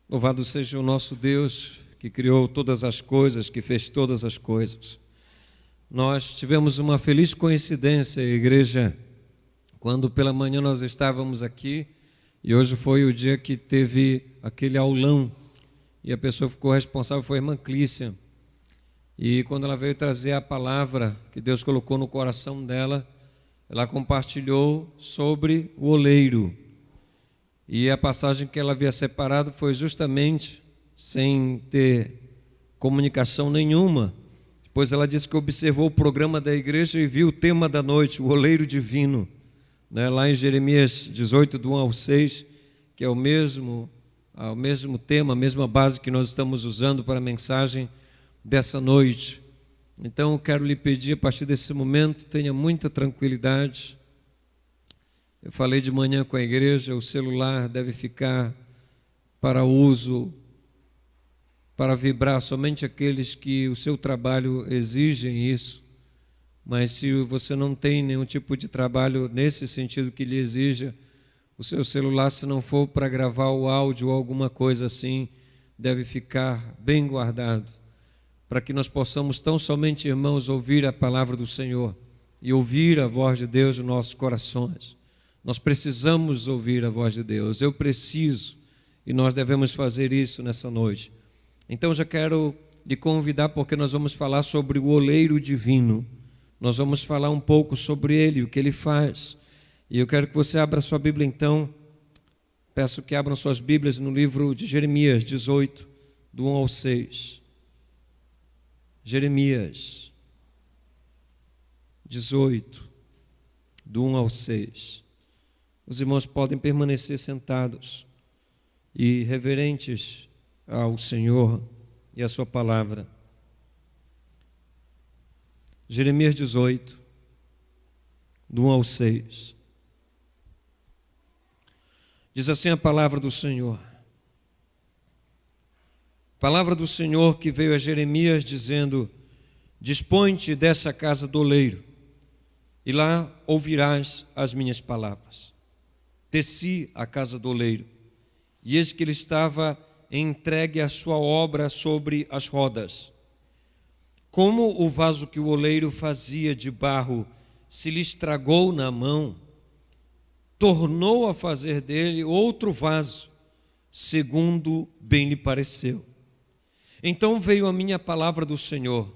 Louvado seja o nosso Deus, que criou todas as coisas, que fez todas as coisas. Nós tivemos uma feliz coincidência, igreja, quando pela manhã nós estávamos aqui, e hoje foi o dia que teve aquele aulão, e a pessoa que ficou responsável foi a irmã Clícia. E quando ela veio trazer a palavra que Deus colocou no coração dela, ela compartilhou sobre o oleiro. E a passagem que ela havia separado foi justamente, sem ter comunicação nenhuma, pois ela disse que observou o programa da igreja e viu o tema da noite, o oleiro divino, né? Lá em Jeremias 18, do 1 ao 6, que é o mesmo tema, a mesma base que nós estamos usando para a mensagem dessa noite. Então eu quero lhe pedir, a partir desse momento, tenha muita tranquilidade. Eu falei de manhã com a igreja, o celular deve ficar para uso, para vibrar somente aqueles que o seu trabalho exigem isso. Mas se você não tem nenhum tipo de trabalho nesse sentido que lhe exija, o seu celular, se não for para gravar o áudio ou alguma coisa assim, deve ficar bem guardado, para que nós possamos tão somente, irmãos, ouvir a palavra do Senhor e ouvir a voz de Deus nos nossos corações. Nós precisamos ouvir a voz de Deus, eu preciso, e nós devemos fazer isso nessa noite. Então já quero lhe convidar, porque nós vamos falar sobre o oleiro divino. Nós vamos falar um pouco sobre ele, o que ele faz. E eu quero que você abra sua Bíblia então. Peço que abram suas Bíblias no livro de Jeremias 18, do 1 ao 6. Jeremias 18, do 1 ao 6. Os irmãos podem permanecer sentados e reverentes ao Senhor e à sua palavra. Jeremias 18, do 1 ao 6. Diz assim a palavra do Senhor. Palavra do Senhor que veio a Jeremias dizendo: dispõe-te dessa casa do oleiro, e lá ouvirás as minhas palavras. Desci à casa do oleiro, e eis que ele estava entregue à sua obra sobre as rodas. Como o vaso que o oleiro fazia de barro se lhe estragou na mão, tornou a fazer dele outro vaso, segundo bem lhe pareceu. Então veio a minha palavra do Senhor: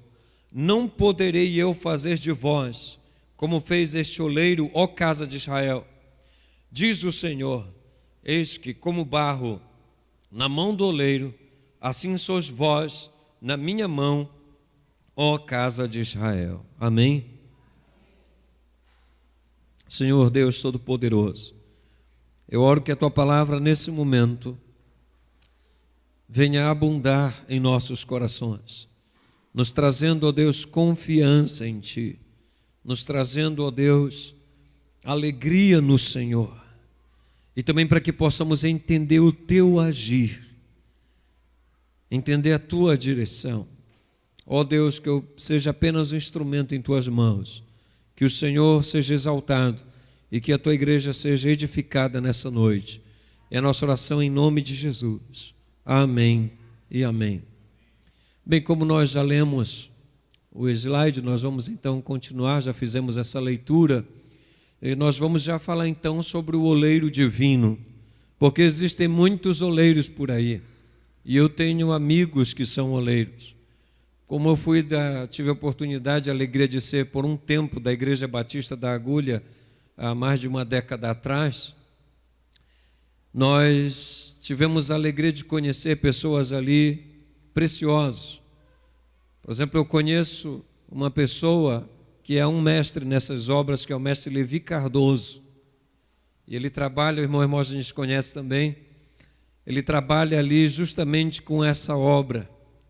não poderei eu fazer de vós como fez este oleiro, ó casa de Israel. Diz o Senhor: eis que como barro na mão do oleiro, assim sois vós na minha mão, ó casa de Israel. Amém? Senhor Deus Todo-Poderoso, eu oro que a Tua palavra nesse momento venha abundar em nossos corações, nos trazendo, ó Deus, confiança em Ti, nos trazendo, ó Deus, alegria no Senhor, e também para que possamos entender o Teu agir, entender a Tua direção. Ó Deus, que eu seja apenas um instrumento em Tuas mãos, que o Senhor seja exaltado e que a Tua igreja seja edificada nessa noite. É a nossa oração em nome de Jesus. Amém e amém. Bem, como nós já lemos o slide, nós vamos então continuar, já fizemos essa leitura, e nós vamos já falar então sobre o oleiro divino, porque existem muitos oleiros por aí, e eu tenho amigos que são oleiros. Como eu tive a oportunidade, a alegria de ser por um tempo da Igreja Batista da Agulha, há mais de uma década atrás, nós tivemos a alegria de conhecer pessoas ali preciosas. Por exemplo, eu conheço uma pessoa que é um mestre nessas obras, que é o mestre Levi Cardoso. E ele trabalha, o irmão Hermógenes a gente conhece também, ele trabalha ali justamente com essa obra.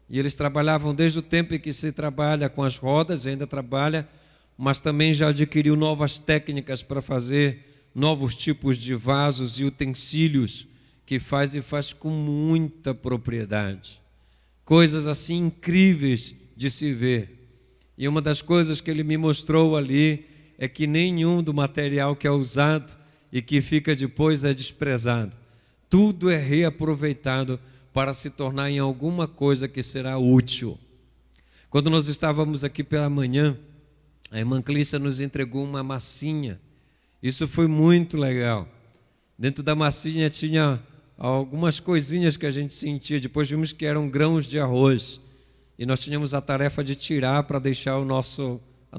E eles trabalhavam desde o tempo em que se trabalha com as rodas, ainda trabalha, mas também já adquiriu novas técnicas para fazer novos tipos de vasos e utensílios, que faz e faz com muita propriedade. Coisas assim incríveis de se ver. E uma das coisas que ele me mostrou ali é que nenhum do material que é usado e que fica depois é desprezado. Tudo é reaproveitado para se tornar em alguma coisa que será útil. Quando nós estávamos aqui pela manhã, a irmã Clícia nos entregou uma massinha. Isso foi muito legal. Dentro da massinha tinha algumas coisinhas que a gente sentia. Depois vimos que eram grãos de arroz. E nós tínhamos a tarefa de tirar para deixar a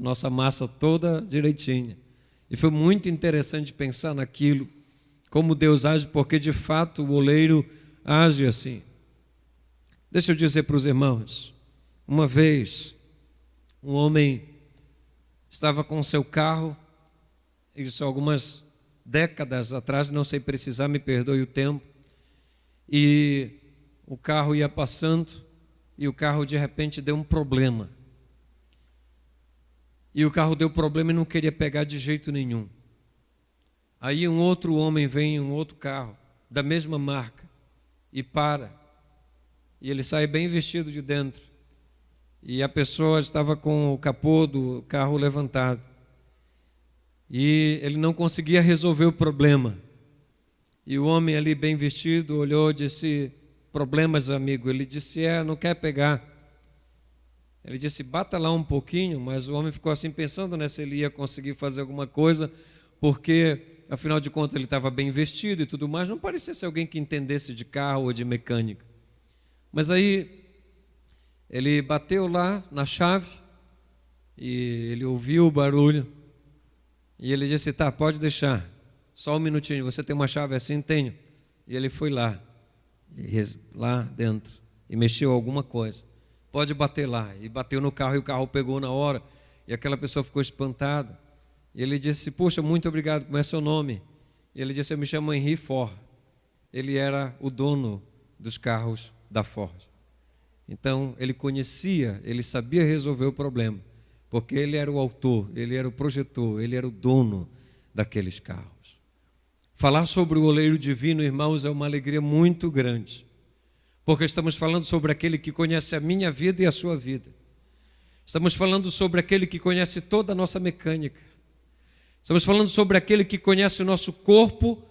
nossa massa toda direitinha. E foi muito interessante pensar naquilo, como Deus age, porque de fato o oleiro age assim. Deixa eu dizer para os irmãos, uma vez um homem estava com o seu carro, isso algumas décadas atrás, não sei precisar, me perdoe o tempo, e o carro ia passando e o carro de repente deu um problema. E o carro deu problema e não queria pegar de jeito nenhum. Aí um outro homem vem em um outro carro, da mesma marca, e para. E ele sai bem vestido de dentro. E a pessoa estava com o capô do carro levantado. E ele não conseguia resolver o problema. E o homem ali bem vestido olhou e disse: problemas, amigo? Ele disse: não quer pegar. Ele disse: bata lá um pouquinho, mas o homem ficou assim pensando, né, se ele ia conseguir fazer alguma coisa, porque afinal de contas ele estava bem vestido e tudo mais, não parecia ser alguém que entendesse de carro ou de mecânica. Mas aí ele bateu lá na chave e ele ouviu o barulho e ele disse: tá, pode deixar, só um minutinho, você tem uma chave assim? Tenho. E ele foi lá dentro e mexeu alguma coisa. Pode bater lá. E bateu no carro e o carro pegou na hora. E aquela pessoa ficou espantada. E ele disse: puxa, muito obrigado, como é seu nome? E ele disse: eu me chamo Henry Ford. Ele era o dono dos carros da Ford. Então ele conhecia, ele sabia resolver o problema, porque ele era o autor, ele era o projetor, ele era o dono daqueles carros. Falar sobre o oleiro divino, irmãos, é uma alegria muito grande, porque estamos falando sobre aquele que conhece a minha vida e a sua vida. Estamos falando sobre aquele que conhece toda a nossa mecânica. Estamos falando sobre aquele que conhece o nosso corpo,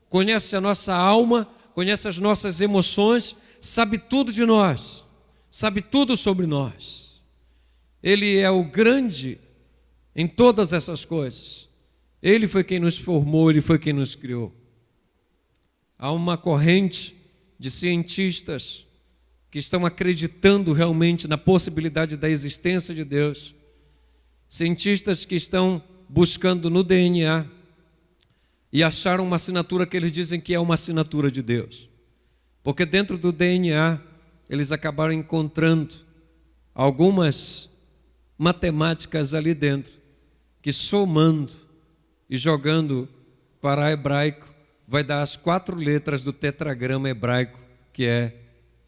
conhece a nossa alma, conhece as nossas emoções, sabe tudo de nós, sabe tudo sobre nós. Ele é o grande em todas essas coisas. Ele foi quem nos formou, ele foi quem nos criou. Há uma corrente de cientistas que estão acreditando realmente na possibilidade da existência de Deus. Cientistas que estão buscando no DNA e acharam uma assinatura que eles dizem que é uma assinatura de Deus. Porque dentro do DNA eles acabaram encontrando algumas matemáticas ali dentro que, somando e jogando para hebraico, vai dar as 4 letras do tetragrama hebraico, que é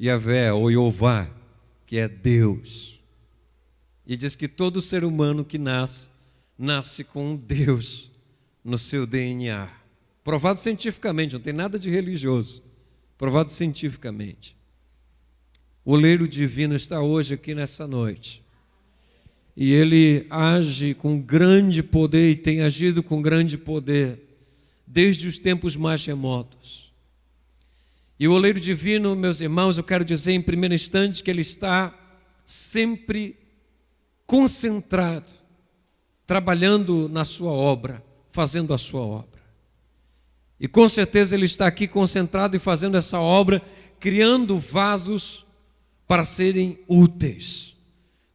Yahvé ou Jeová, que é Deus. E diz que todo ser humano que nasce com um Deus no seu DNA. Provado cientificamente, não tem nada de religioso. Provado cientificamente. O oleiro divino está hoje aqui nessa noite. E ele age com grande poder e tem agido com grande poder desde os tempos mais remotos. E o oleiro divino, meus irmãos, eu quero dizer em primeiro instante que ele está sempre concentrado, trabalhando na sua obra, fazendo a sua obra. E com certeza ele está aqui concentrado e fazendo essa obra, criando vasos para serem úteis.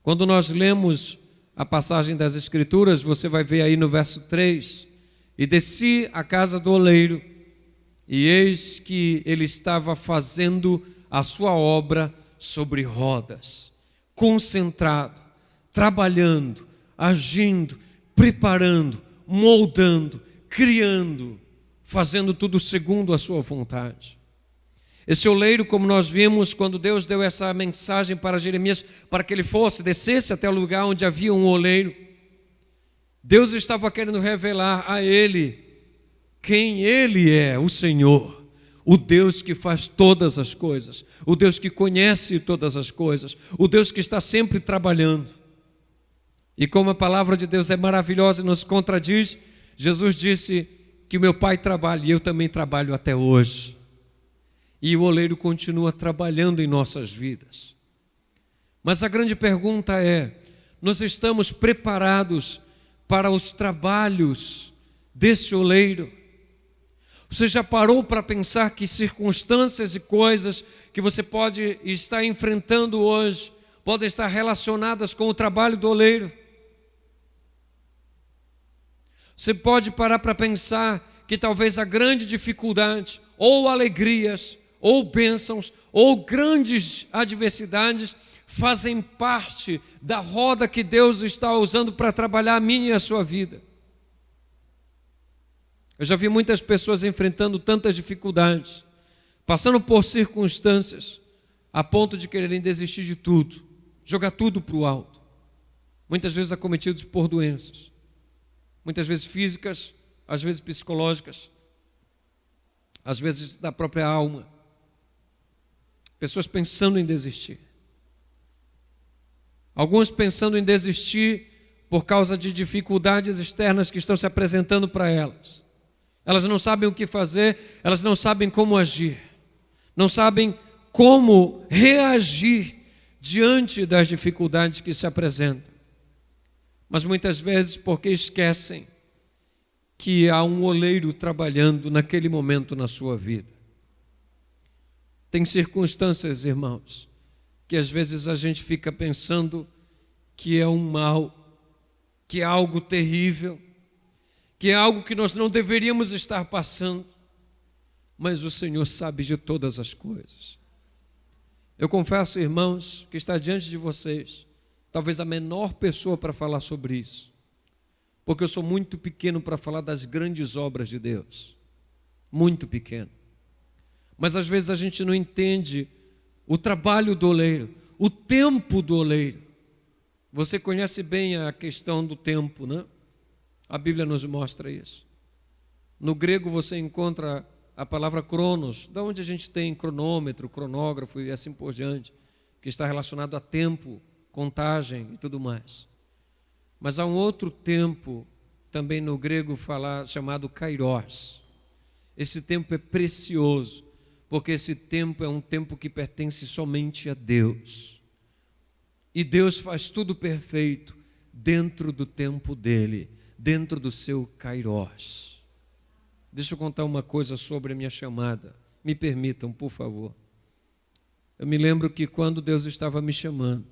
Quando nós lemos a passagem das Escrituras, você vai ver aí no verso 3, e desci à casa do oleiro, e eis que ele estava fazendo a sua obra sobre rodas, concentrado, trabalhando, agindo, preparando, moldando, criando, fazendo tudo segundo a sua vontade. Esse oleiro, como nós vimos, quando Deus deu essa mensagem para Jeremias, para que ele descesse até o lugar onde havia um oleiro, Deus estava querendo revelar a ele quem ele é, o Senhor, o Deus que faz todas as coisas, o Deus que conhece todas as coisas, o Deus que está sempre trabalhando. E como a palavra de Deus é maravilhosa e nos contradiz, Jesus disse que o meu Pai trabalha e eu também trabalho até hoje. e o oleiro continua trabalhando em nossas vidas. Mas a grande pergunta é: nós estamos preparados para os trabalhos desse oleiro? Você já parou para pensar que circunstâncias e coisas que você pode estar enfrentando hoje podem estar relacionadas com o trabalho do oleiro? Você pode parar para pensar que talvez a grande dificuldade, ou alegrias, ou bênçãos, ou grandes adversidades fazem parte da roda que Deus está usando para trabalhar a minha e a sua vida. Eu já vi muitas pessoas enfrentando tantas dificuldades, passando por circunstâncias, a ponto de quererem desistir de tudo, jogar tudo para o alto. Muitas vezes acometidos por doenças, muitas vezes físicas, às vezes psicológicas, às vezes da própria alma. Pessoas pensando em desistir. Alguns pensando em desistir por causa de dificuldades externas que estão se apresentando para elas. Elas não sabem o que fazer, elas não sabem como agir, não sabem como reagir diante das dificuldades que se apresentam. Mas muitas vezes porque esquecem que há um oleiro trabalhando naquele momento na sua vida. Tem circunstâncias, irmãos, que às vezes a gente fica pensando que é um mal, que é algo terrível, que é algo que nós não deveríamos estar passando, mas o Senhor sabe de todas as coisas. Eu confesso, irmãos, que está diante de vocês, talvez a menor pessoa para falar sobre isso, porque eu sou muito pequeno para falar das grandes obras de Deus, muito pequeno. Mas às vezes a gente não entende o trabalho do oleiro, o tempo do oleiro. Você conhece bem a questão do tempo, né? A Bíblia nos mostra isso. No grego você encontra a palavra cronos, da onde a gente tem cronômetro, cronógrafo e assim por diante, que está relacionado a tempo, contagem e tudo mais. Mas há um outro tempo, também no grego chamado kairos. Esse tempo é precioso, porque esse tempo é um tempo que pertence somente a Deus. E Deus faz tudo perfeito dentro do tempo dele, dentro do seu kairos. Deixa eu contar uma coisa sobre a minha chamada. Me permitam, por favor. Eu me lembro que quando Deus estava me chamando,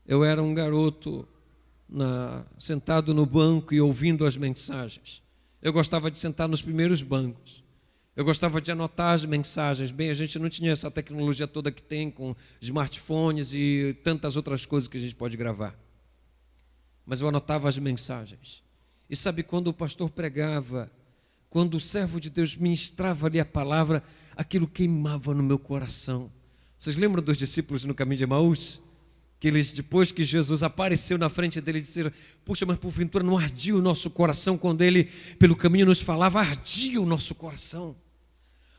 eu era um garoto sentado no banco e ouvindo as mensagens. Eu gostava de sentar nos primeiros bancos. Eu gostava de anotar as mensagens. Bem, a gente não tinha essa tecnologia toda que tem com smartphones e tantas outras coisas que a gente pode gravar. Mas eu anotava as mensagens. E sabe, quando o pastor pregava, quando o servo de Deus ministrava ali a palavra, aquilo queimava no meu coração. Vocês lembram dos discípulos no caminho de Emaús? Que eles, depois que Jesus apareceu na frente dele, disseram: puxa, mas porventura não ardia o nosso coração quando ele pelo caminho nos falava? Ardia o nosso coração.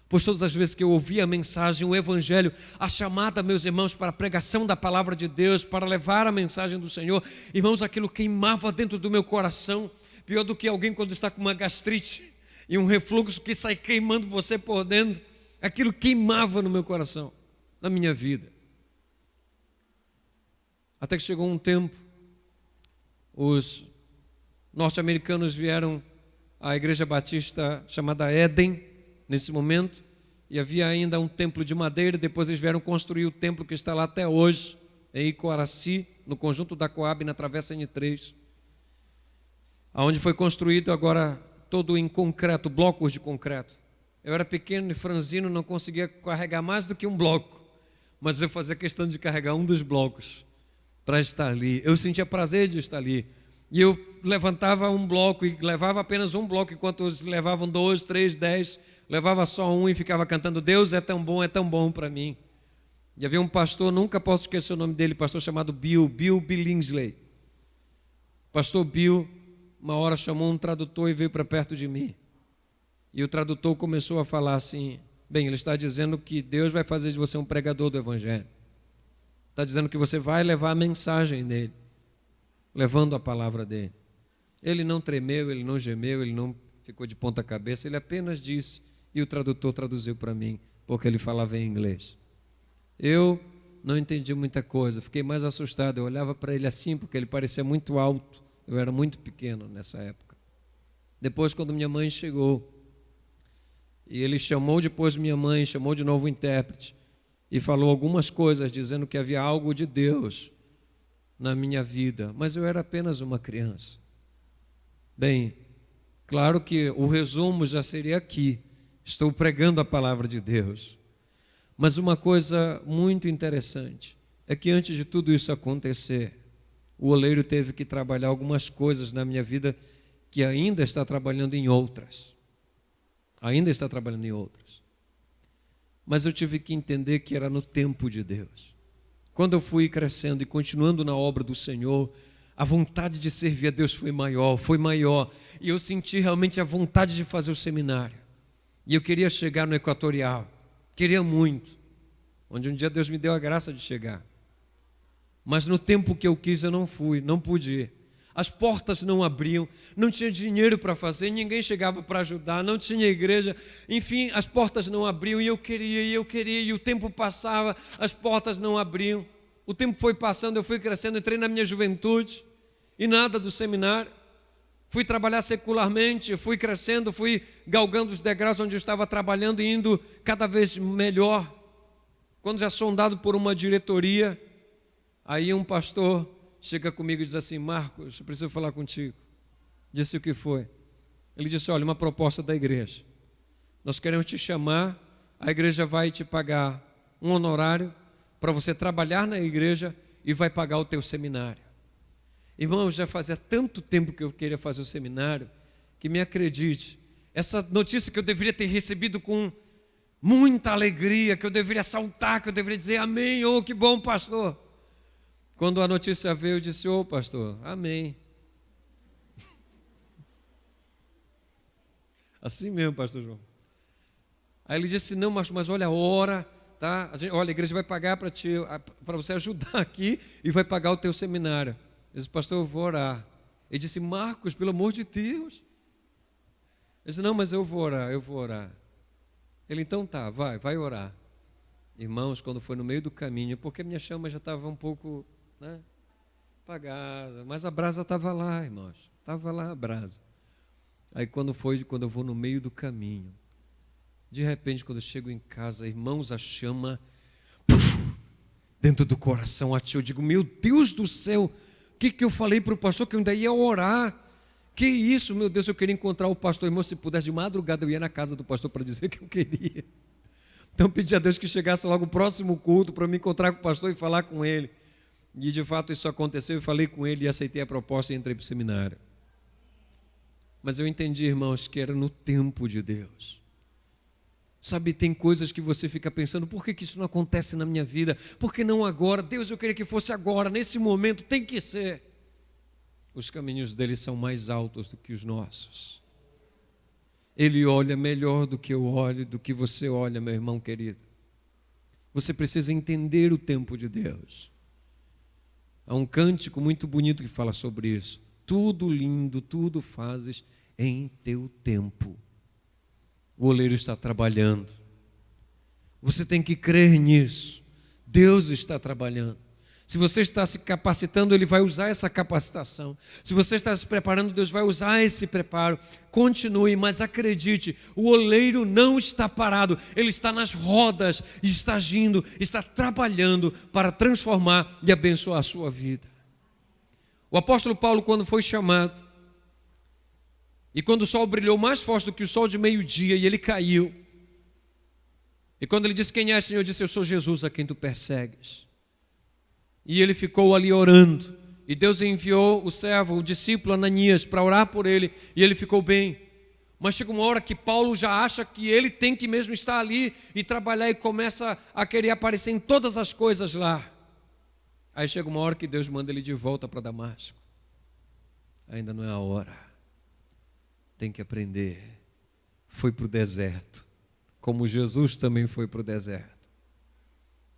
Pois todas as vezes que eu ouvia a mensagem, o evangelho, a chamada, meus irmãos, para a pregação da palavra de Deus, para levar a mensagem do Senhor, irmãos, aquilo queimava dentro do meu coração, pior do que alguém quando está com uma gastrite e um refluxo que sai queimando você por dentro. Aquilo queimava no meu coração, na minha vida. Até que chegou um tempo, os norte-americanos vieram à igreja batista chamada Éden, nesse momento, e havia ainda um templo de madeira. Depois eles vieram construir o templo que está lá até hoje, em Icoraci, no conjunto da Coab, na Travessa N3, onde foi construído agora todo em concreto, blocos de concreto. Eu era pequeno e franzino, não conseguia carregar mais do que um bloco, mas eu fazia questão de carregar um dos blocos para estar ali. Eu sentia prazer de estar ali. E eu levantava um bloco e levava apenas um bloco, enquanto eles levavam 2, 3, 10, levava só um e ficava cantando: Deus é tão bom para mim. E havia um pastor, nunca posso esquecer o nome dele, pastor chamado Bill Billingsley. Pastor Bill, uma hora chamou um tradutor e veio para perto de mim. E o tradutor começou a falar assim: bem, ele está dizendo que Deus vai fazer de você um pregador do evangelho. Está dizendo que você vai levar a mensagem dele, levando a palavra dele. Ele não tremeu, ele não gemeu, ele não ficou de ponta cabeça, ele apenas disse, e o tradutor traduziu para mim: porque ele falava em inglês. Eu não entendi muita coisa, fiquei mais assustado. Eu olhava para ele assim, porque ele parecia muito alto. Eu era muito pequeno nessa época. Depois, quando minha mãe chegou, e ele chamou depois minha mãe, chamou de novo o intérprete, e falou algumas coisas, dizendo que havia algo de Deus na minha vida, mas eu era apenas uma criança. Bem, claro que o resumo já seria aqui. Estou pregando a palavra de Deus. Mas uma coisa muito interessante é que antes de tudo isso acontecer, o oleiro teve que trabalhar algumas coisas na minha vida que ainda está trabalhando em outras. Ainda está trabalhando em outras. Mas eu tive que entender que era no tempo de Deus. Quando eu fui crescendo e continuando na obra do Senhor, a vontade de servir a Deus foi maior. E eu senti realmente a vontade de fazer o seminário. E eu queria chegar no Equatorial. Queria muito. Onde um dia Deus me deu a graça de chegar. Mas no tempo que eu quis eu não fui, não pude ir. As portas não abriam, não tinha dinheiro para fazer, ninguém chegava para ajudar, não tinha igreja. Enfim, as portas não abriam e eu queria, e o tempo passava, as portas não abriam. O tempo foi passando, eu fui crescendo, entrei na minha juventude e nada do seminário. Fui trabalhar secularmente, fui crescendo, fui galgando os degraus onde eu estava trabalhando e indo cada vez melhor. Quando já sondado por uma diretoria, aí um pastor chega comigo e diz assim: Marcos, eu preciso falar contigo. Disse: o que foi? Ele disse: olha, uma proposta da igreja. Nós queremos te chamar, a igreja vai te pagar um honorário para você trabalhar na igreja e vai pagar o teu seminário. Irmão, já fazia tanto tempo que eu queria fazer o seminário, que me acredite, essa notícia que eu deveria ter recebido com muita alegria, que eu deveria saltar, que eu deveria dizer amém, oh, que bom, pastor. Quando a notícia veio, eu disse: ô pastor, amém. Assim mesmo, pastor João. Aí ele disse: não, mas olha a hora, tá? Olha, a igreja vai pagar para você ajudar aqui e vai pagar o teu seminário. Eu disse: pastor, eu vou orar. Ele disse: Marcos, pelo amor de Deus. Eu disse: não, mas eu vou orar. Ele: então tá, vai orar. Irmãos, quando foi no meio do caminho, porque a minha chama já estava um pouco, né, apagada, mas a brasa estava lá, irmãos, estava lá a brasa. Aí quando eu vou no meio do caminho, de repente, quando eu chego em casa, irmãos, a chama dentro do coração atiu. Eu digo: meu Deus do céu, o que eu falei para o pastor que eu ainda ia orar? Que isso, meu Deus, eu queria encontrar o pastor. Irmão, se pudesse de madrugada eu ia na casa do pastor para dizer que eu queria. Então pedi a Deus que chegasse logo o próximo culto para me encontrar com o pastor e falar com ele. E de fato isso aconteceu, eu falei com ele e aceitei a proposta e entrei para o seminário. Mas eu entendi, irmãos, que era no tempo de Deus. Sabe, tem coisas que você fica pensando: por que isso não acontece na minha vida? Por que não agora? Deus, eu queria que fosse agora, nesse momento, tem que ser. Os caminhos dele são mais altos do que os nossos. Ele olha melhor do que eu olho, do que você olha, meu irmão querido. Você precisa entender o tempo de Deus. Há um cântico muito bonito que fala sobre isso. Tudo lindo, tudo fazes em teu tempo. O oleiro está trabalhando. Você tem que crer nisso. Deus está trabalhando. Se você está se capacitando, Ele vai usar essa capacitação. Se você está se preparando, Deus vai usar esse preparo. Continue, mas acredite, o oleiro não está parado. Ele está nas rodas, está agindo, está trabalhando para transformar e abençoar a sua vida. O apóstolo Paulo, quando foi chamado, e quando o sol brilhou mais forte do que o sol de meio-dia, e ele caiu, e quando ele disse: quem é, Senhor? Disse: eu sou Jesus a quem tu persegues. E ele ficou ali orando, e Deus enviou o servo, o discípulo Ananias, para orar por ele, e ele ficou bem. Mas chega uma hora que Paulo já acha que ele tem que mesmo estar ali e trabalhar, e começa a querer aparecer em todas as coisas lá. Aí chega uma hora que Deus manda ele de volta para Damasco. Ainda não é a hora. Tem que aprender. Foi para o deserto, como Jesus também foi para o deserto.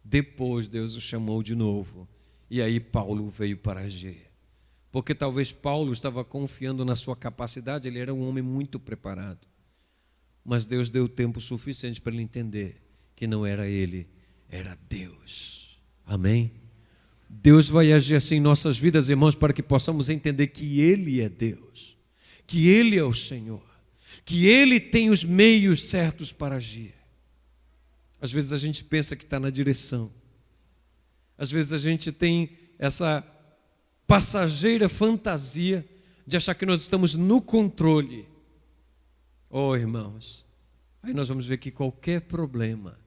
Depois Deus o chamou de novo, e aí Paulo veio para agir. Porque talvez Paulo estava confiando na sua capacidade, ele era um homem muito preparado. Mas Deus deu tempo suficiente para ele entender que não era ele, era Deus. Amém? Deus vai agir assim em nossas vidas, irmãos, para que possamos entender que Ele é Deus, que Ele é o Senhor, que Ele tem os meios certos para agir. Às vezes a gente pensa que está na direção, às vezes a gente tem essa passageira fantasia de achar que nós estamos no controle. Oh, irmãos, aí nós vamos ver que qualquer problema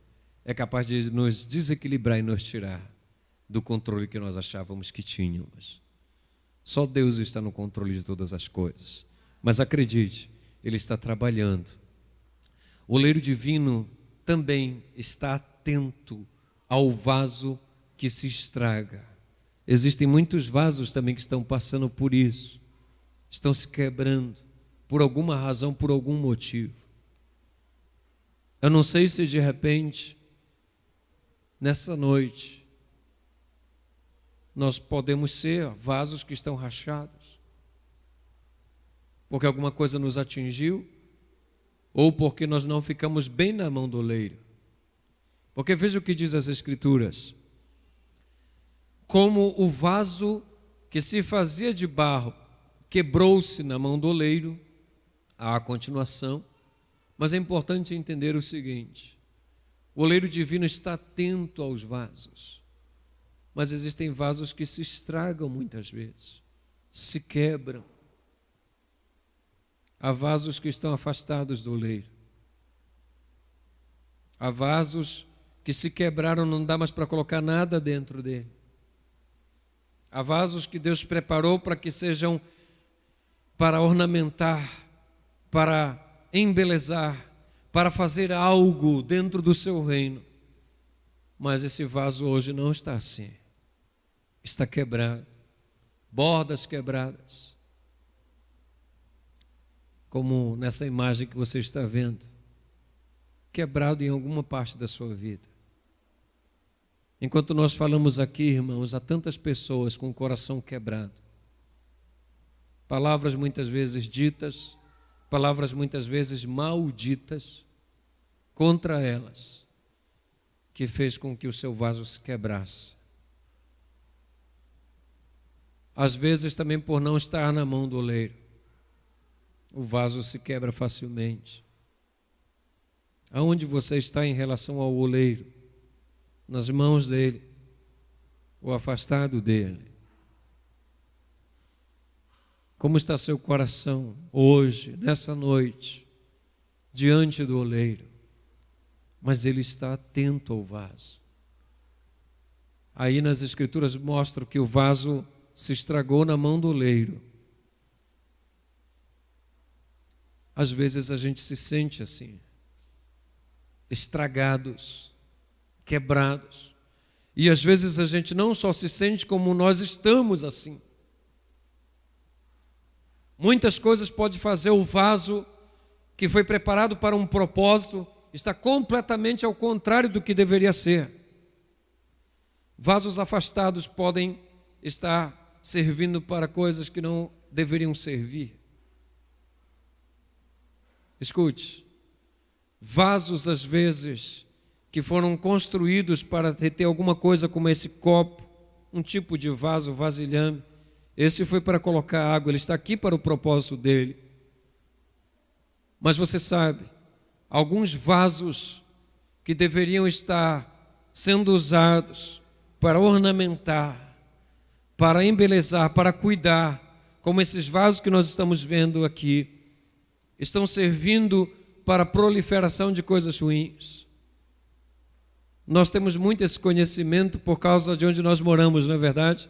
é capaz de nos desequilibrar e nos tirar do controle que nós achávamos que tínhamos. Só Deus está no controle de todas as coisas. Mas acredite, Ele está trabalhando. O oleiro divino também está atento ao vaso que se estraga. Existem muitos vasos também que estão passando por isso. Estão se quebrando por alguma razão, por algum motivo. Eu não sei se de repente, nessa noite, nós podemos ser vasos que estão rachados, porque alguma coisa nos atingiu, ou porque nós não ficamos bem na mão do oleiro. Porque veja o que diz as Escrituras: como o vaso que se fazia de barro quebrou-se na mão do oleiro, há a continuação, mas é importante entender o seguinte: o oleiro divino está atento aos vasos, mas existem vasos que se estragam muitas vezes, se quebram. Há vasos que estão afastados do oleiro. Há vasos que se quebraram, não dá mais para colocar nada dentro dele. Há vasos que Deus preparou para que sejam para ornamentar, para embelezar, para fazer algo dentro do seu reino. Mas esse vaso hoje não está assim. Está quebrado, bordas quebradas, como nessa imagem que você está vendo, quebrado em alguma parte da sua vida. Enquanto nós falamos aqui, irmãos, há tantas pessoas com o coração quebrado, palavras muitas vezes ditas, palavras muitas vezes malditas contra elas, que fez com que o seu vaso se quebrasse. Às vezes também por não estar na mão do oleiro, o vaso se quebra facilmente. Aonde você está em relação ao oleiro? Nas mãos dele ou afastado dele? Como está seu coração hoje, nessa noite, diante do oleiro? Mas ele está atento ao vaso. Aí nas Escrituras mostra que o vaso se estragou na mão do oleiro. Às vezes a gente se sente assim, estragados, quebrados. E às vezes a gente não só se sente como nós estamos assim. Muitas coisas podem fazer o vaso que foi preparado para um propósito está completamente ao contrário do que deveria ser. Vasos afastados podem estar servindo para coisas que não deveriam servir. Escute, vasos às vezes que foram construídos para ter alguma coisa como esse copo, um tipo de vaso, vasilhame, esse foi para colocar água, ele está aqui para o propósito dele. Mas você sabe, alguns vasos que deveriam estar sendo usados para ornamentar, para embelezar, para cuidar, como esses vasos que nós estamos vendo aqui, estão servindo para a proliferação de coisas ruins. Nós temos muito esse conhecimento por causa de onde nós moramos, não é verdade?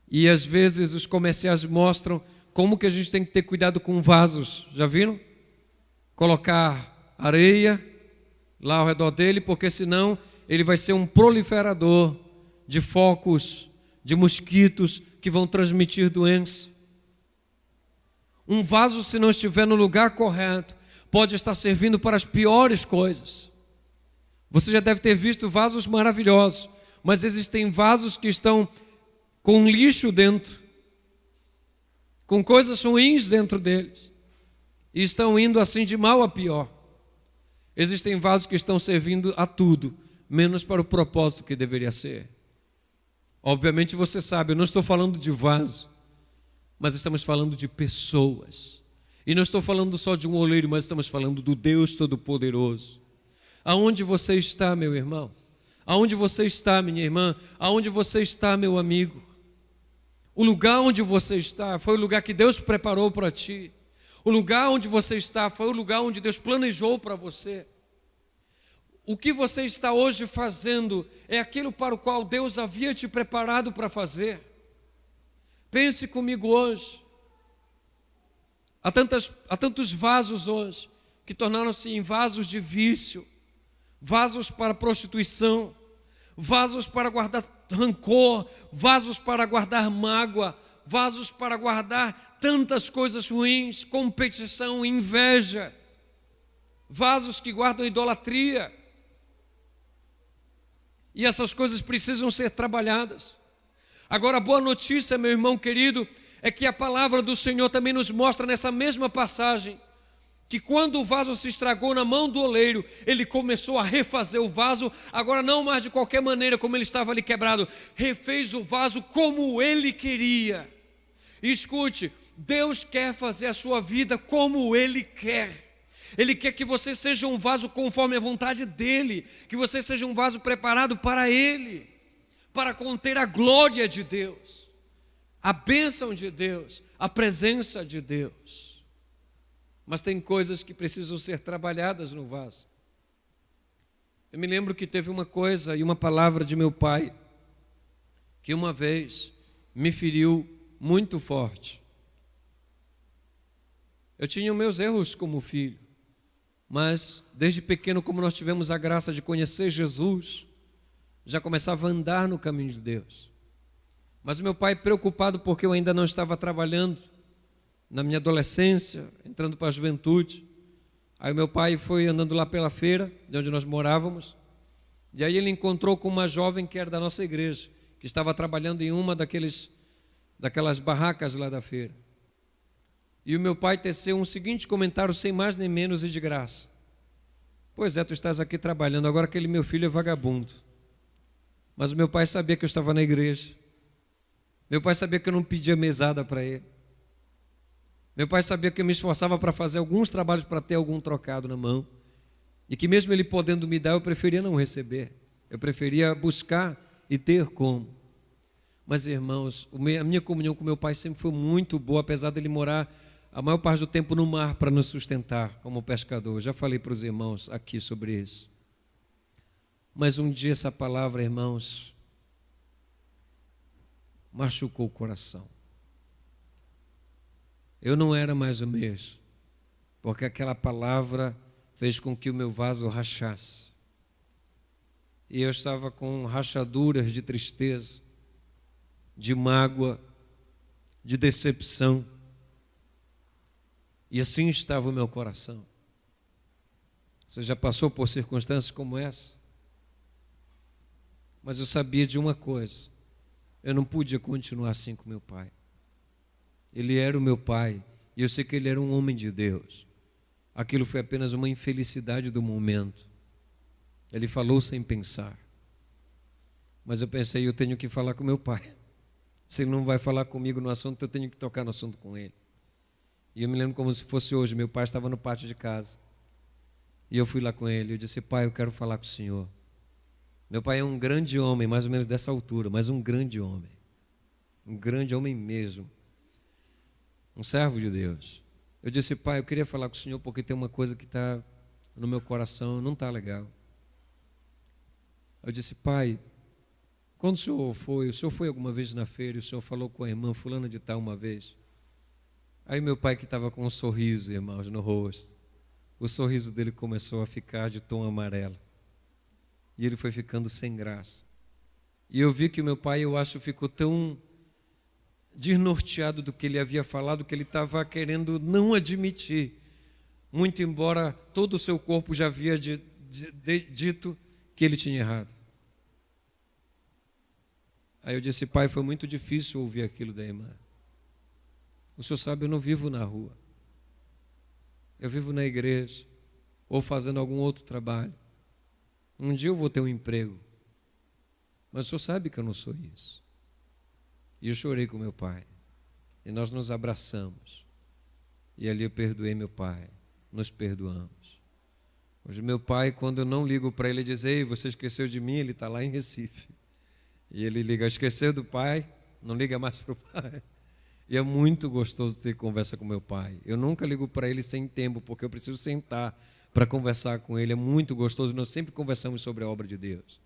E às vezes os comerciais mostram como que a gente tem que ter cuidado com vasos, já viram? Colocar areia lá ao redor dele, porque senão ele vai ser um proliferador de focos, de mosquitos que vão transmitir doenças. Um vaso, se não estiver no lugar correto, pode estar servindo para as piores coisas. Você já deve ter visto vasos maravilhosos, mas existem vasos que estão com lixo dentro, com coisas ruins dentro deles, e estão indo assim de mal a pior. Existem vasos que estão servindo a tudo, menos para o propósito que deveria ser. Obviamente você sabe, eu não estou falando de vaso, mas estamos falando de pessoas. E não estou falando só de um oleiro, mas estamos falando do Deus Todo-Poderoso. Aonde você está, meu irmão? Aonde você está, minha irmã? Aonde você está, meu amigo? O lugar onde você está foi o lugar que Deus preparou para ti. O lugar onde você está foi o lugar onde Deus planejou para você. O que você está hoje fazendo é aquilo para o qual Deus havia te preparado para fazer. Pense comigo hoje. Há tantos vasos hoje que tornaram-se em vasos de vício, vasos para prostituição, vasos para guardar rancor, vasos para guardar mágoa, vasos para guardar tantas coisas ruins, competição, inveja, vasos que guardam idolatria. E essas coisas precisam ser trabalhadas. Agora, a boa notícia, meu irmão querido, é que a palavra do Senhor também nos mostra nessa mesma passagem que quando o vaso se estragou na mão do oleiro, ele começou a refazer o vaso, agora não mais de qualquer maneira como ele estava ali quebrado, refez o vaso como ele queria. E escute, Deus quer fazer a sua vida como Ele quer. Ele quer que você seja um vaso conforme a vontade dEle, que você seja um vaso preparado para Ele, para conter a glória de Deus, a bênção de Deus, a presença de Deus. Mas tem coisas que precisam ser trabalhadas no vaso. Eu me lembro que teve uma coisa e uma palavra de meu pai, que uma vez me feriu muito forte. Eu tinha meus erros como filho, mas desde pequeno, como nós tivemos a graça de conhecer Jesus, já começava a andar no caminho de Deus. Mas meu pai, preocupado porque eu ainda não estava trabalhando na minha adolescência, entrando para a juventude, aí meu pai foi andando lá pela feira, de onde nós morávamos, e aí ele encontrou com uma jovem que era da nossa igreja, que estava trabalhando em uma daquelas barracas lá da feira. E o meu pai teceu um seguinte comentário, sem mais nem menos e de graça: pois é, tu estás aqui trabalhando, agora aquele meu filho é vagabundo. Mas o meu pai sabia que eu estava na igreja. Meu pai sabia que eu não pedia mesada para ele. Meu pai sabia que eu me esforçava para fazer alguns trabalhos para ter algum trocado na mão. E que mesmo ele podendo me dar, eu preferia não receber. Eu preferia buscar e ter como. Mas, irmãos, a minha comunhão com meu pai sempre foi muito boa, apesar dele morar a maior parte do tempo no mar para nos sustentar como pescador. Eu já falei para os irmãos aqui sobre isso. Mas um dia essa palavra, irmãos, machucou o coração. Eu não era mais o mesmo, porque aquela palavra fez com que o meu vaso rachasse. E eu estava com rachaduras de tristeza, de mágoa, de decepção. E assim estava o meu coração. Você já passou por circunstâncias como essa? Mas eu sabia de uma coisa: eu não podia continuar assim com meu pai. Ele era o meu pai, e eu sei que ele era um homem de Deus. Aquilo foi apenas uma infelicidade do momento. Ele falou sem pensar. Mas eu pensei, eu tenho que falar com meu pai. Se ele não vai falar comigo no assunto, eu tenho que tocar no assunto com ele. E eu me lembro como se fosse hoje, meu pai estava no pátio de casa. E eu fui lá com ele, eu disse: pai, eu quero falar com o senhor. Meu pai é um grande homem, mais ou menos dessa altura, mas um grande homem. Um grande homem mesmo. Um servo de Deus. Eu disse: pai, eu queria falar com o senhor porque tem uma coisa que está no meu coração, não está legal. Eu disse: pai, quando o senhor foi alguma vez na feira e o senhor falou com a irmã fulana de tal uma vez? Aí meu pai, que estava com um sorriso, irmãos, no rosto, o sorriso dele começou a ficar de tom amarelo. E ele foi ficando sem graça. E eu vi que o meu pai, eu acho, ficou tão desnorteado do que ele havia falado, que ele estava querendo não admitir, muito embora todo o seu corpo já havia dito que ele tinha errado. Aí eu disse: pai, foi muito difícil ouvir aquilo da irmã. O senhor sabe, eu não vivo na rua. Eu vivo na igreja. ou fazendo algum outro trabalho. Um dia eu vou ter um emprego, mas o senhor sabe que eu não sou isso. E eu chorei com meu pai, e nós nos abraçamos, e ali eu perdoei meu pai, nos perdoamos. Hoje meu pai, quando eu não ligo para ele, diz: ei, você esqueceu de mim? Ele está lá em Recife, e ele liga: esqueceu do pai? Não liga mais para o pai. E é muito gostoso ter conversa com meu pai. Eu nunca ligo para ele sem tempo, porque eu preciso sentar para conversar com ele. É muito gostoso, nós sempre conversamos sobre a obra de Deus.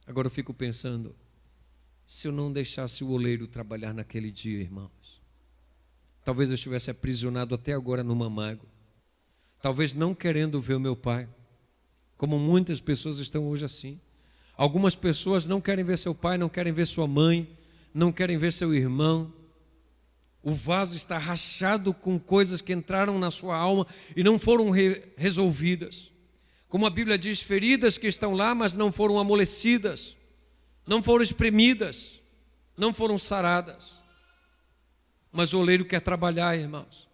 Agora eu fico pensando, se eu não deixasse o oleiro trabalhar naquele dia, irmãos, talvez eu estivesse aprisionado até agora numa mágoa, talvez não querendo ver o meu pai, como muitas pessoas estão hoje assim. Algumas pessoas não querem ver seu pai, não querem ver sua mãe, não querem ver seu irmão. O vaso está rachado com coisas que entraram na sua alma e não foram resolvidas. Como a Bíblia diz, feridas que estão lá, mas não foram amolecidas, não foram espremidas, não foram saradas. Mas o oleiro quer trabalhar, irmãos.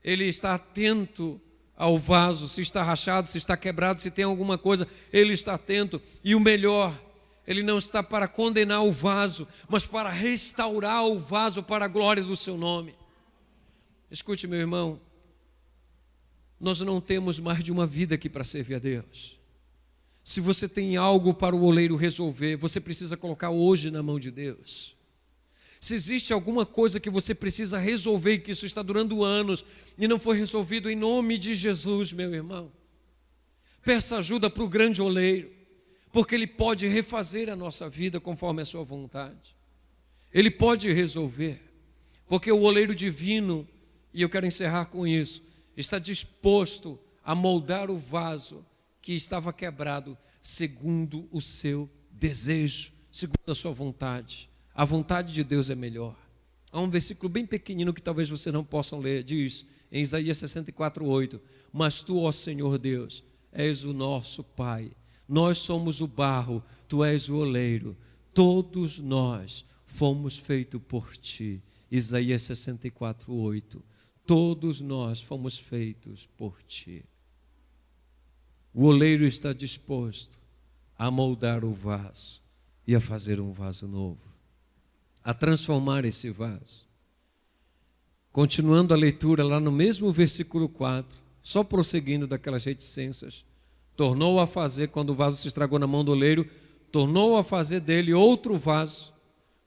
Ele está atento ao vaso, se está rachado, se está quebrado, se tem alguma coisa, ele está atento. E o melhor, ele não está para condenar o vaso, mas para restaurar o vaso para a glória do seu nome. Escute, meu irmão, nós não temos mais de uma vida aqui para servir a Deus. Se você tem algo para o oleiro resolver, você precisa colocar hoje na mão de Deus. Se existe alguma coisa que você precisa resolver e que isso está durando anos e não foi resolvido, em nome de Jesus, meu irmão, peça ajuda para o grande oleiro, porque Ele pode refazer a nossa vida conforme a sua vontade. Ele pode resolver, porque o oleiro divino, e eu quero encerrar com isso, está disposto a moldar o vaso que estava quebrado segundo o seu desejo, segundo a sua vontade. A vontade de Deus é melhor. Há um versículo bem pequenino que talvez você não possa ler, diz em Isaías 64:8: mas tu, ó Senhor Deus, és o nosso Pai, nós somos o barro, tu és o oleiro, todos nós fomos feitos por ti. Isaías 64:8. Todos nós fomos feitos por ti. O oleiro está disposto a moldar o vaso e a fazer um vaso novo, a transformar esse vaso. Continuando a leitura lá no mesmo versículo 4, só prosseguindo daquelas reticências, tornou a fazer, quando o vaso se estragou na mão do oleiro, tornou a fazer dele outro vaso,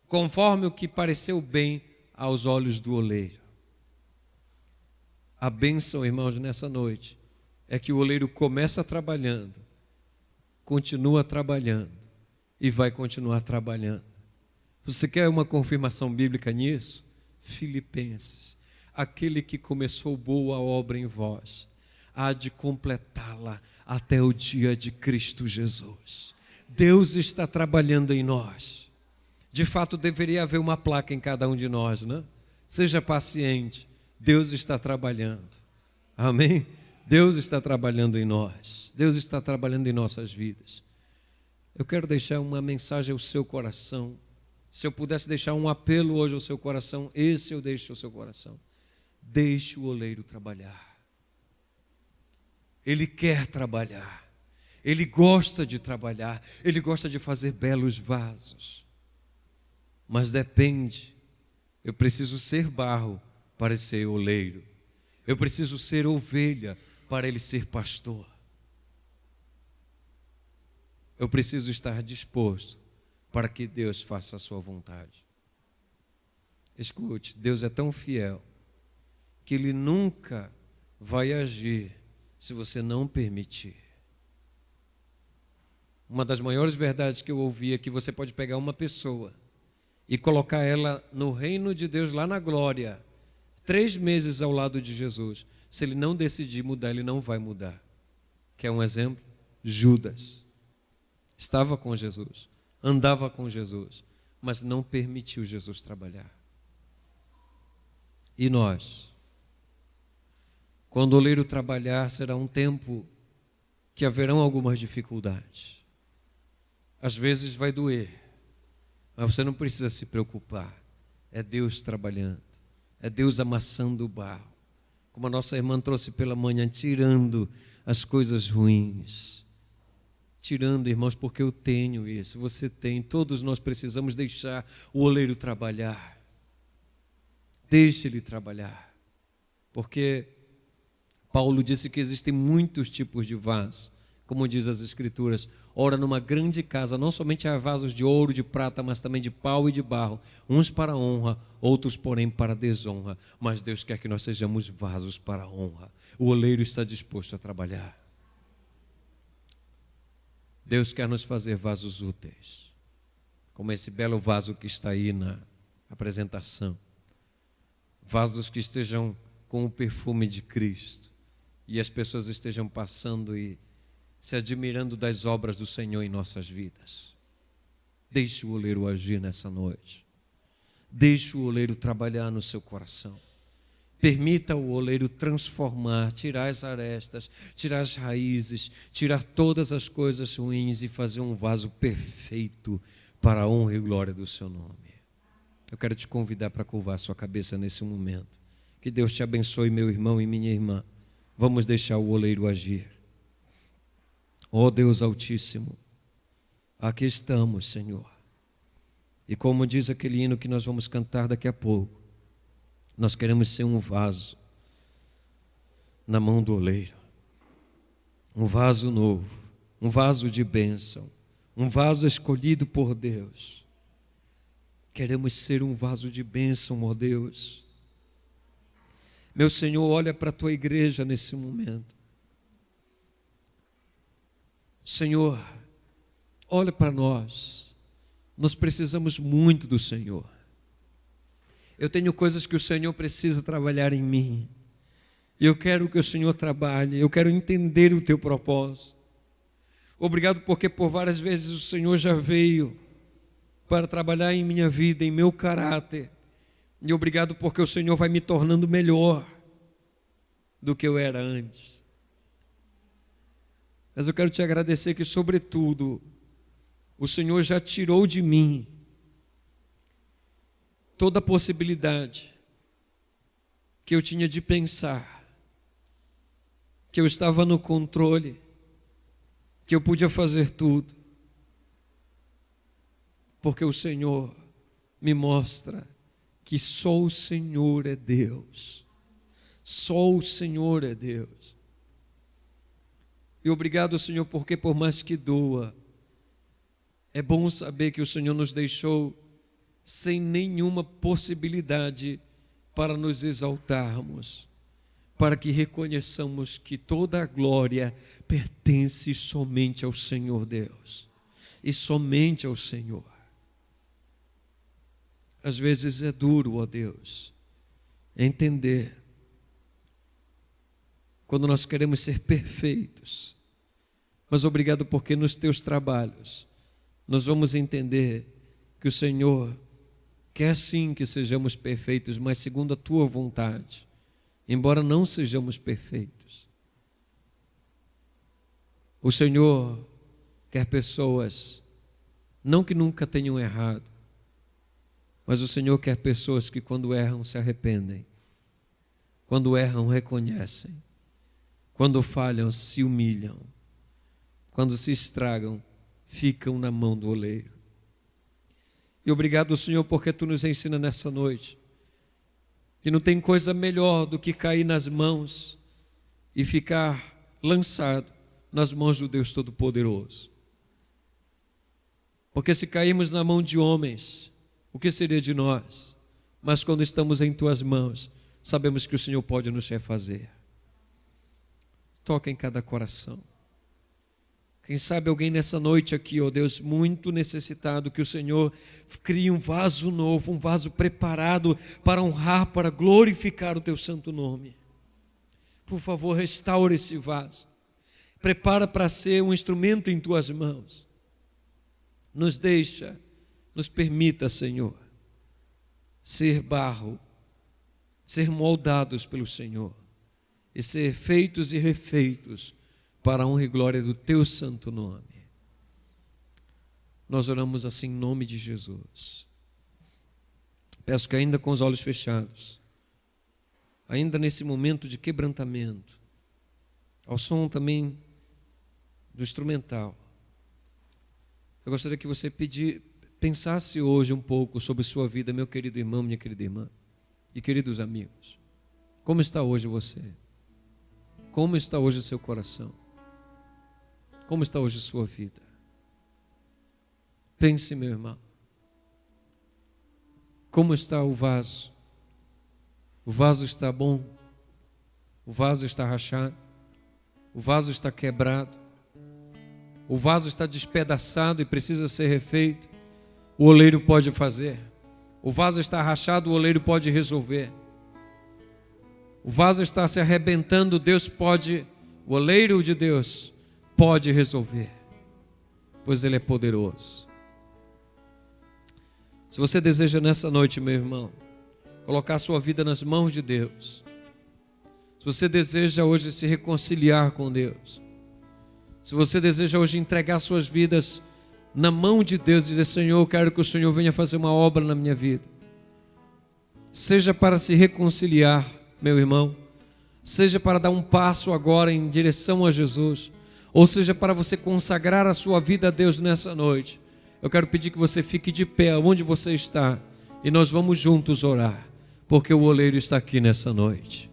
conforme o que pareceu bem aos olhos do oleiro. A bênção, irmãos, nessa noite, é que o oleiro começa trabalhando, continua trabalhando e vai continuar trabalhando. Você quer uma confirmação bíblica nisso? Filipenses: aquele que começou boa obra em vós, há de completá-la até o dia de Cristo Jesus. Deus está trabalhando em nós. De fato, deveria haver uma placa em cada um de nós, né? Seja paciente, Deus está trabalhando. Amém? Deus está trabalhando em nós. Deus está trabalhando em nossas vidas. Eu quero deixar uma mensagem ao seu coração. Se eu pudesse deixar um apelo hoje ao seu coração, esse eu deixo ao seu coração. Deixe o oleiro trabalhar. Ele quer trabalhar. Ele gosta de trabalhar. Ele gosta de fazer belos vasos. Mas depende. Eu preciso ser barro para ser oleiro. Eu preciso ser ovelha para ele ser pastor. Eu preciso estar disposto para que Deus faça a sua vontade. Escute, Deus é tão fiel que Ele nunca vai agir se você não permitir. Uma das maiores verdades que eu ouvi é que você pode pegar uma pessoa e colocar ela no reino de Deus lá na glória, 3 meses ao lado de Jesus. Se ele não decidir mudar, ele não vai mudar. Quer um exemplo? Judas estava com Jesus, andava com Jesus, mas não permitiu Jesus trabalhar. E nós? Quando o oleiro trabalhar, será um tempo que haverão algumas dificuldades. Às vezes vai doer, mas você não precisa se preocupar. É Deus trabalhando, é Deus amassando o barro. como a nossa irmã trouxe pela manhã, tirando as coisas ruins. Tirando, irmãos, porque eu tenho isso, você tem, todos nós precisamos deixar o oleiro trabalhar. Deixe ele trabalhar. Porque Paulo disse que existem muitos tipos de vaso, como diz as Escrituras. Ora, numa grande casa, não somente há vasos de ouro, de prata, mas também de pau e de barro, uns para honra, outros, porém, para desonra. Mas Deus quer que nós sejamos vasos para honra. O oleiro está disposto a trabalhar. Deus quer nos fazer vasos úteis, como esse belo vaso que está aí na apresentação. Vasos que estejam com o perfume de Cristo e as pessoas estejam passando e se admirando das obras do Senhor em nossas vidas. Deixe o oleiro agir nessa noite. Deixe o oleiro trabalhar no seu coração. Permita o oleiro transformar, tirar as arestas, tirar as raízes, tirar todas as coisas ruins e fazer um vaso perfeito para a honra e glória do seu nome. Eu quero te convidar para curvar sua cabeça nesse momento. Que Deus te abençoe, meu irmão e minha irmã. Vamos deixar o oleiro agir. Ó Deus Altíssimo, aqui estamos, Senhor. E como diz aquele hino que nós vamos cantar daqui a pouco, nós queremos ser um vaso na mão do oleiro. Um vaso novo, um vaso de bênção, um vaso escolhido por Deus. Queremos ser um vaso de bênção, ó Deus. Meu Senhor, olha para a tua igreja nesse momento. Senhor, olha para nós. Nós precisamos muito do Senhor. Eu tenho coisas que o Senhor precisa trabalhar em mim. E eu quero que o Senhor trabalhe. Eu quero entender o teu propósito. Obrigado porque por várias vezes o Senhor já veio para trabalhar em minha vida, em meu caráter. E obrigado porque o Senhor vai me tornando melhor do que eu era antes. Mas eu quero te agradecer que, sobretudo, o Senhor já tirou de mim toda a possibilidade que eu tinha de pensar que eu estava no controle, que eu podia fazer tudo, porque o Senhor me mostra que só o Senhor é Deus, só o Senhor é Deus. E obrigado, Senhor, porque por mais que doa, é bom saber que o Senhor nos deixou sem nenhuma possibilidade para nos exaltarmos, para que reconheçamos que toda a glória pertence somente ao Senhor Deus, e somente ao Senhor. Às vezes é duro, ó Deus, entender quando nós queremos ser perfeitos, mas obrigado porque nos teus trabalhos nós vamos entender que o Senhor quer sim que sejamos perfeitos, mas segundo a tua vontade, embora não sejamos perfeitos. O Senhor quer pessoas, não que nunca tenham errado, mas o Senhor quer pessoas que quando erram se arrependem, quando erram reconhecem, quando falham se humilham, quando se estragam ficam na mão do oleiro. E obrigado, Senhor, porque tu nos ensina nessa noite que não tem coisa melhor do que cair nas mãos e ficar lançado nas mãos do Deus Todo-Poderoso. Porque se cairmos na mão de homens, o que seria de nós? Mas quando estamos em tuas mãos, sabemos que o Senhor pode nos refazer. Toca em cada coração. Quem sabe alguém nessa noite aqui, ó Deus, muito necessitado, que o Senhor crie um vaso novo, um vaso preparado para honrar, para glorificar o teu santo nome. Por favor, restaura esse vaso. Prepara para ser um instrumento em tuas mãos. Nos permita, Senhor, ser barro, ser moldados pelo Senhor e ser feitos e refeitos para a honra e glória do teu santo nome. Nós oramos assim em nome de Jesus. Peço que ainda com os olhos fechados, ainda nesse momento de quebrantamento, ao som também do instrumental, eu gostaria que você pensasse hoje um pouco sobre sua vida, meu querido irmão, minha querida irmã e queridos amigos. Como está hoje você? Como está hoje seu coração? Como está hoje sua vida? Pense, meu irmão. Como está o vaso? O vaso está bom? O vaso está rachado? O vaso está quebrado? O vaso está despedaçado e precisa ser refeito? O oleiro pode fazer. O vaso está rachado, o oleiro pode resolver. O vaso está se arrebentando, o oleiro de Deus pode resolver, pois Ele é poderoso. Se você deseja nessa noite, meu irmão, colocar a sua vida nas mãos de Deus, se você deseja hoje se reconciliar com Deus, se você deseja hoje entregar suas vidas na mão de Deus, dizer: Senhor, eu quero que o Senhor venha fazer uma obra na minha vida, seja para se reconciliar, meu irmão, seja para dar um passo agora em direção a Jesus, ou seja para você consagrar a sua vida a Deus nessa noite, eu quero pedir que você fique de pé onde você está e nós vamos juntos orar, porque o oleiro está aqui nessa noite.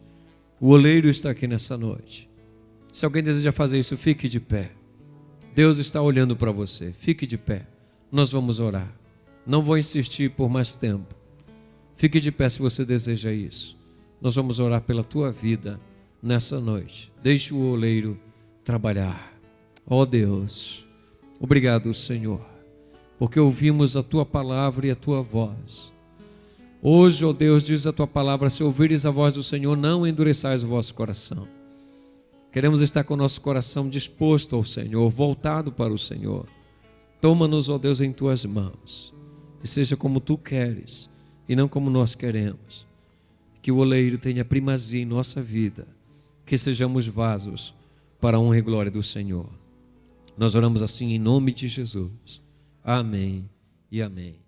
O oleiro está aqui nessa noite. Se alguém deseja fazer isso, fique de pé. Deus está olhando para você. Fique de pé. Nós vamos orar. Não vou insistir por mais tempo. Fique de pé se você deseja isso. Nós vamos orar pela tua vida nessa noite. Deixe o oleiro trabalhar. Ó Deus, obrigado, Senhor, porque ouvimos a tua palavra e a tua voz. Hoje, ó Deus, diz a tua palavra: se ouvires a voz do Senhor, não endureçais o vosso coração. Queremos estar com o nosso coração disposto ao Senhor, voltado para o Senhor. Toma-nos, ó Deus, em tuas mãos, e seja como tu queres e não como nós queremos. Que o oleiro tenha primazia em nossa vida, que sejamos vasos para a honra e glória do Senhor. Nós oramos assim em nome de Jesus. Amém e amém.